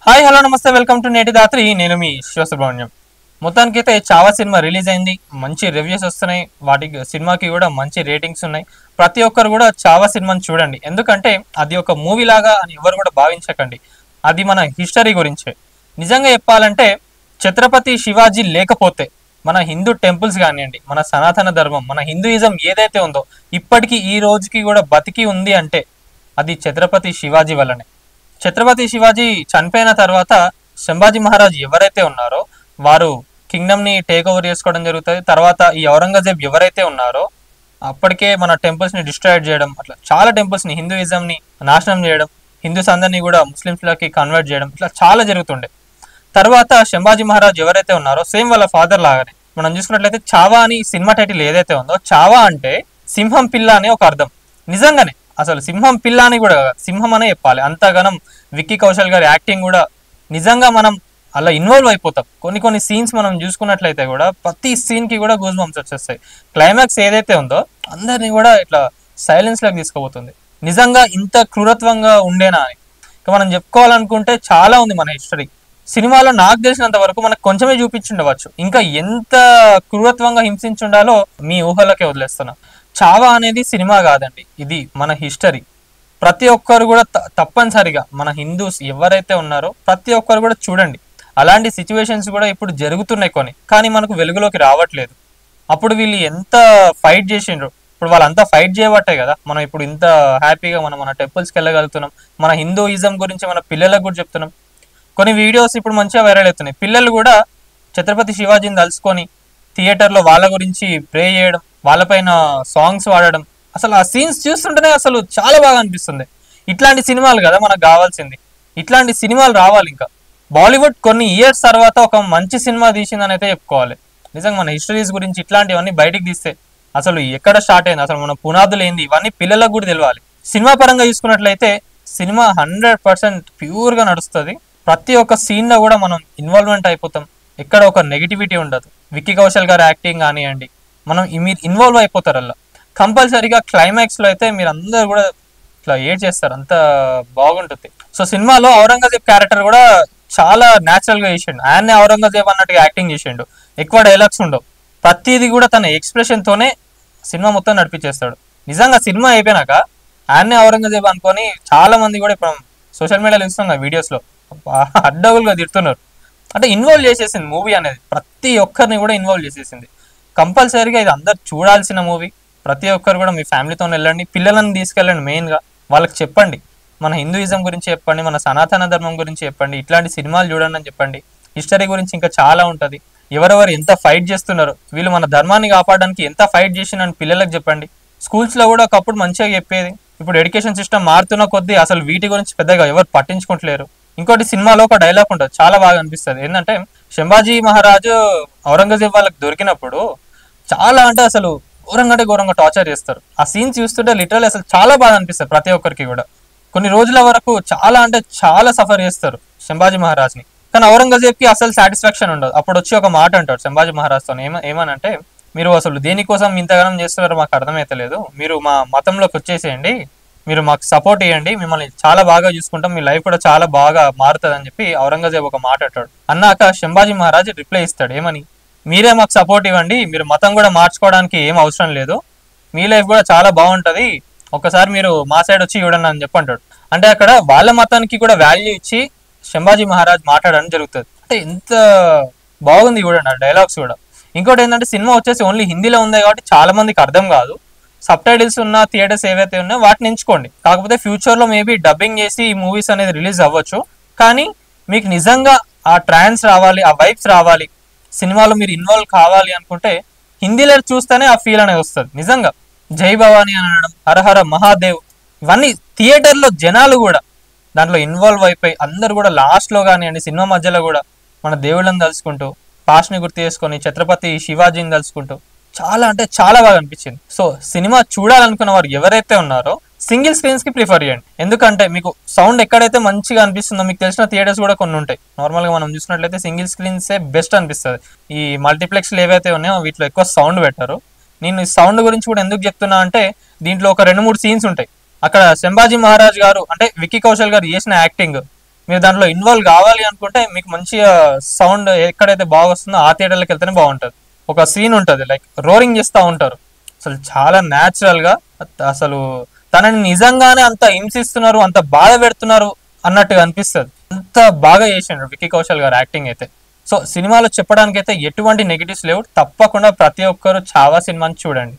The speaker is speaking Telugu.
హాయ్ హలో నమస్తే వెల్కమ్ టు నేటి దాత్రి. నేను మీ శివసుబ్రహ్మణ్యం. మొత్తానికైతే చావా సినిమా రిలీజ్ అయింది. మంచి రివ్యూస్ వస్తున్నాయి. వాటికి సినిమాకి కూడా మంచి రేటింగ్స్ ఉన్నాయి. ప్రతి ఒక్కరు కూడా చావా సినిమాని చూడండి. ఎందుకంటే అది ఒక మూవీ లాగా అని ఎవరు కూడా భావించకండి. అది మన హిస్టరీ గురించే. నిజంగా చెప్పాలంటే ఛత్రపతి శివాజీ లేకపోతే మన హిందూ టెంపుల్స్ కానివ్వండి, మన సనాతన ధర్మం, మన హిందూయిజం ఏదైతే ఉందో ఇప్పటికీ ఈ రోజుకి కూడా బతికి ఉంది అంటే అది ఛత్రపతి శివాజీ వల్లనే. ఛత్రపతి శివాజీ చనిపోయిన తర్వాత సంభాజీ మహారాజ్ ఎవరైతే ఉన్నారో వారు కింగ్డమ్ ని టేక్ ఓవర్ చేసుకోవడం జరుగుతుంది. తర్వాత ఈ ఔరంగజేబ్ ఎవరైతే ఉన్నారో అప్పటికే మన టెంపుల్స్ ని డిస్ట్రాయ్ చేయడం, అట్లా చాలా టెంపుల్స్ ని హిందూయిజం ని నాశనం చేయడం, హిందూస్ అందరినీ కూడా ముస్లింస్ లకి కన్వర్ట్ చేయడం, ఇట్లా చాలా జరుగుతుండే. తర్వాత సంభాజీ మహారాజ్ ఎవరైతే ఉన్నారో సేమ్ వాళ్ళ ఫాదర్ లాగానే మనం చూసుకున్నట్లయితే చావా అని సినిమా టైటిల్ ఏదైతే ఉందో, చావా అంటే సింహం పిల్ల అనే ఒక అర్థం. నిజంగానే అసలు సింహం పిల్ల అని కూడా సింహం అనే చెప్పాలి. అంతగానం విక్కీ కౌశల్ గారి యాక్టింగ్ కూడా నిజంగా మనం అలా ఇన్వాల్వ్ అయిపోతాం. కొన్ని కొన్ని సీన్స్ మనం చూసుకున్నట్లయితే కూడా ప్రతి సీన్ కి కూడా గూస్ బంప్స్ వచ్చేస్తాయి. క్లైమాక్స్ ఏదైతే ఉందో అందరినీ కూడా ఇట్లా సైలెన్స్ లాగా తీసుకుపోతుంది. నిజంగా ఇంత క్రూరత్వంగా ఉండేనా అని ఇక మనం చెప్పుకోవాలనుకుంటే చాలా ఉంది మన హిస్టరీ. సినిమాలో నాకు తెలిసినంత వరకు మనకు కొంచెమే చూపించుండవచ్చు. ఇంకా ఎంత క్రూరత్వంగా హింసించుండాలో మీ ఊహలకే వదిలేస్తున్నా. చావా అనేది సినిమా కాదండి, ఇది మన హిస్టరీ. ప్రతి ఒక్కరు కూడా తప్పనిసరిగా మన హిందూస్ ఎవరైతే ఉన్నారో ప్రతి ఒక్కరు కూడా చూడండి. అలాంటి సిచ్యువేషన్స్ కూడా ఇప్పుడు జరుగుతున్నాయి కొన్ని, కానీ మనకు వెలుగులోకి రావట్లేదు. అప్పుడు వీళ్ళు ఎంత ఫైట్ చేసిండ్రు, ఇప్పుడు వాళ్ళంతా ఫైట్ చేయబట్టే కదా మనం ఇప్పుడు ఇంత హ్యాపీగా మనం మన టెంపుల్స్కి వెళ్ళగలుగుతున్నాం. మన హిందూయిజం గురించి మన పిల్లలకు కూడా చెప్తున్నాం. కొన్ని వీడియోస్ ఇప్పుడు మంచిగా వైరల్ అవుతున్నాయి. పిల్లలు కూడా ఛత్రపతి శివాజీని తలుచుకొని థియేటర్లో వాళ్ళ గురించి ప్రే చేయడం, వాళ్ళపైన సాంగ్స్ వాడడం, అసలు ఆ సీన్స్ చూస్తుంటేనే అసలు చాలా బాగా అనిపిస్తుంది. ఇట్లాంటి సినిమాలు కదా మనకు కావాల్సింది. ఇట్లాంటి సినిమాలు రావాలి. ఇంకా బాలీవుడ్ కొన్ని ఇయర్స్ తర్వాత ఒక మంచి సినిమా తీసిందని అయితే చెప్పుకోవాలి. నిజంగా మన హిస్టరీస్ గురించి ఇట్లాంటివన్నీ బయటకు తీస్తే అసలు ఎక్కడ స్టార్ట్ అయింది, అసలు మన పునాదులు ఏంది, ఇవన్నీ పిల్లలకు కూడా తెలియాలి. సినిమా పరంగా చూసుకున్నట్లయితే సినిమా 100% ప్యూర్గా నడుస్తుంది. ప్రతి ఒక్క సీన్లో కూడా మనం ఇన్వాల్వ్మెంట్ అయిపోతాం. ఎక్కడ ఒక నెగిటివిటీ ఉండదు. విక్కీ కౌశల్ గారి యాక్టింగ్ కానివ్వండి, మనం మీరు ఇన్వాల్వ్ అయిపోతారు అలా. కంపల్సరీగా క్లైమాక్స్లో అయితే మీరు అందరు కూడా ఇట్లా ఏడ్ చేస్తారు, అంత బాగుంటుంది. సో సినిమాలో ఔరంగజేబ్ క్యారెక్టర్ కూడా చాలా న్యాచురల్గా చేసిండు. ఆయన్నే ఔరంగజేబ్ అన్నట్టుగా యాక్టింగ్ చేసిండు. ఎక్కువ డైలాగ్స్ ఉండవు. ప్రతిదీ కూడా తన ఎక్స్ప్రెషన్తోనే సినిమా మొత్తం నడిపించేస్తాడు. నిజంగా సినిమా అయిపోయినాక ఆయన్నే ఔరంగజేబ్ అనుకొని చాలా మంది కూడా ఇప్పుడు సోషల్ మీడియాలో చూస్తున్నాం కదా వీడియోస్లో అడ్డగులుగా తిడుతున్నారు. అంటే ఇన్వాల్వ్ చేసేసింది మూవీ అనేది, ప్రతి ఒక్కరిని కూడా ఇన్వాల్వ్ చేసేసింది. కంపల్సరీగా ఇది అందరు చూడాల్సిన మూవీ. ప్రతి ఒక్కరు కూడా మీ ఫ్యామిలీతో వెళ్ళండి, పిల్లలను తీసుకెళ్ళండి. మెయిన్గా వాళ్ళకి చెప్పండి, మన హిందూయిజం గురించి చెప్పండి, మన సనాతన ధర్మం గురించి చెప్పండి, ఇట్లాంటి సినిమాలు చూడండి అని చెప్పండి. హిస్టరీ గురించి ఇంకా చాలా ఉంటుంది. ఎవరెవరు ఎంత ఫైట్ చేస్తున్నారో, వీళ్ళు మన ధర్మాన్ని కాపాడడానికి ఎంత ఫైట్ చేసినని పిల్లలకు చెప్పండి. స్కూల్స్లో కూడా ఒకప్పుడు మంచిగా చెప్పేది. ఇప్పుడు ఎడ్యుకేషన్ సిస్టమ్ మారుతున్న కొద్దీ అసలు వీటి గురించి పెద్దగా ఎవరు పట్టించుకుంటలేరు. ఇంకోటి సినిమాలో ఒక డైలాగ్ ఉంటుంది, చాలా బాగా అనిపిస్తుంది. ఏంటంటే సంభాజీ మహారాజు ఔరంగజేబ్ వాళ్ళకి దొరికినప్పుడు చాలా అంటే అసలు ఘోరంగా టార్చర్ చేస్తారు. ఆ సీన్స్ చూస్తుంటే లిటరల్ అసలు చాలా బాగా అనిపిస్తుంది ప్రతి ఒక్కరికి కూడా. కొన్ని రోజుల వరకు చాలా అంటే చాలా సఫర్ చేస్తారు సంభాజీ మహారాజ్ని. కానీ ఔరంగజేబ్కి అసలు సాటిస్ఫాక్షన్ ఉండదు. అప్పుడు వచ్చి ఒక మాట అంటాడు సంభాజీ మహారాజ్తో, ఏమనంటే మీరు అసలు దేనికోసం ఇంతగానం చేస్తున్నారో మాకు అర్థమైతలేదు, మీరు మా మతంలోకి వచ్చేసేయండి, మీరు మాకు సపోర్ట్ ఇవ్వండి, మిమ్మల్ని చాలా బాగా చూసుకుంటాం, మీ లైఫ్ కూడా చాలా బాగా మారుతుంది అని చెప్పి ఔరంగజేబ్ ఒక మాట అంటాడు. అన్నాక సంభాజీ మహారాజ్ రిప్లై ఇస్తాడు, ఏమని, మీరే మాకు సపోర్ట్ ఇవ్వండి, మీరు మతం కూడా మార్చుకోవడానికి ఏం అవసరం లేదు, మీ లైఫ్ కూడా చాలా బాగుంటుంది, ఒక్కసారి మీరు మా సైడ్ వచ్చి చూడండి అని చెప్పి అంటాడు. అంటే అక్కడ వాళ్ళ మతానికి కూడా వాల్యూ ఇచ్చి సంభాజీ మహారాజ్ మాట్లాడడం జరుగుతుంది. అంటే ఎంత బాగుంది చూడండి ఆ డైలాగ్స్ కూడా. ఇంకోటి ఏంటంటే సినిమా వచ్చేసి ఓన్లీ హిందీలో ఉంది కాబట్టి చాలా మందికి అర్థం కాదు. సబ్ టైటిల్స్ ఉన్న థియేటర్స్ ఏవైతే ఉన్నాయో వాటిని ఎంచుకోండి. కాకపోతే ఫ్యూచర్లో మేబీ డబ్బింగ్ చేసి ఈ మూవీస్ అనేది రిలీజ్ అవ్వచ్చు. కానీ మీకు నిజంగా ఆ ట్రాన్స్ రావాలి, ఆ వైబ్స్ రావాలి, సినిమాలో మీరు ఇన్వాల్వ్ కావాలి అనుకుంటే హిందీలో చూస్తేనే ఆ ఫీల్ అనేది వస్తుంది. నిజంగా జై భవానీ అని అనడం, హరహర మహాదేవ్, ఇవన్నీ థియేటర్లో జనాలు కూడా దాంట్లో ఇన్వాల్వ్ అయిపోయి అందరు కూడా లాస్ట్లో కానివ్వండి సినిమా మధ్యలో కూడా మన దేవుళ్ళని తలుచుకుంటూ, పాస్ట్ని గుర్తు చేసుకొని, ఛత్రపతి శివాజీని తలుచుకుంటూ చాలా అంటే చాలా బాగా అనిపించింది. సో సినిమా చూడాలనుకున్న వారు ఎవరైతే ఉన్నారో సింగిల్ స్క్రీన్స్ కి ప్రిఫర్ చేయండి. ఎందుకంటే మీకు సౌండ్ ఎక్కడైతే మంచిగా అనిపిస్తుందో, మీకు తెలిసిన థియేటర్స్ కూడా కొన్ని ఉంటాయి. నార్మల్గా మనం చూసినట్లయితే సింగిల్ స్క్రీన్సే బెస్ట్ అనిపిస్తుంది. ఈ మల్టీప్లెక్స్లు ఏవైతే ఉన్నాయో వీటిలో ఎక్కువ సౌండ్ పెట్టారు. నేను ఈ సౌండ్ గురించి కూడా ఎందుకు చెప్తున్నా అంటే దీంట్లో ఒక 2-3 సీన్స్ ఉంటాయి. అక్కడ సంభాజీ మహారాజ్ గారు అంటే విక్కీ కౌశల్ గారు చేసిన యాక్టింగ్ మీరు దాంట్లో ఇన్వాల్వ్ కావాలి అనుకుంటే మీకు మంచిగా సౌండ్ ఎక్కడైతే బాగా వస్తుందో ఆ థియేటర్లకు వెళ్తేనే బాగుంటుంది. ఒక సీన్ ఉంటుంది, లైక్ రోరింగ్ చేస్తూ ఉంటారు, అసలు చాలా న్యాచురల్ గా, అసలు తనని నిజంగానే అంత హింసిస్తున్నారు, అంత బాధ పెడుతున్నారు అన్నట్టుగా అనిపిస్తుంది. అంత బాగా చేసిండ్రు విక్కీ కౌశల్ గారు యాక్టింగ్ అయితే. సో సినిమాలో చెప్పడానికి అయితే ఎటువంటి నెగిటివ్స్ లేవు. తప్పకుండా ప్రతి ఒక్కరు చావా సినిమాని చూడండి.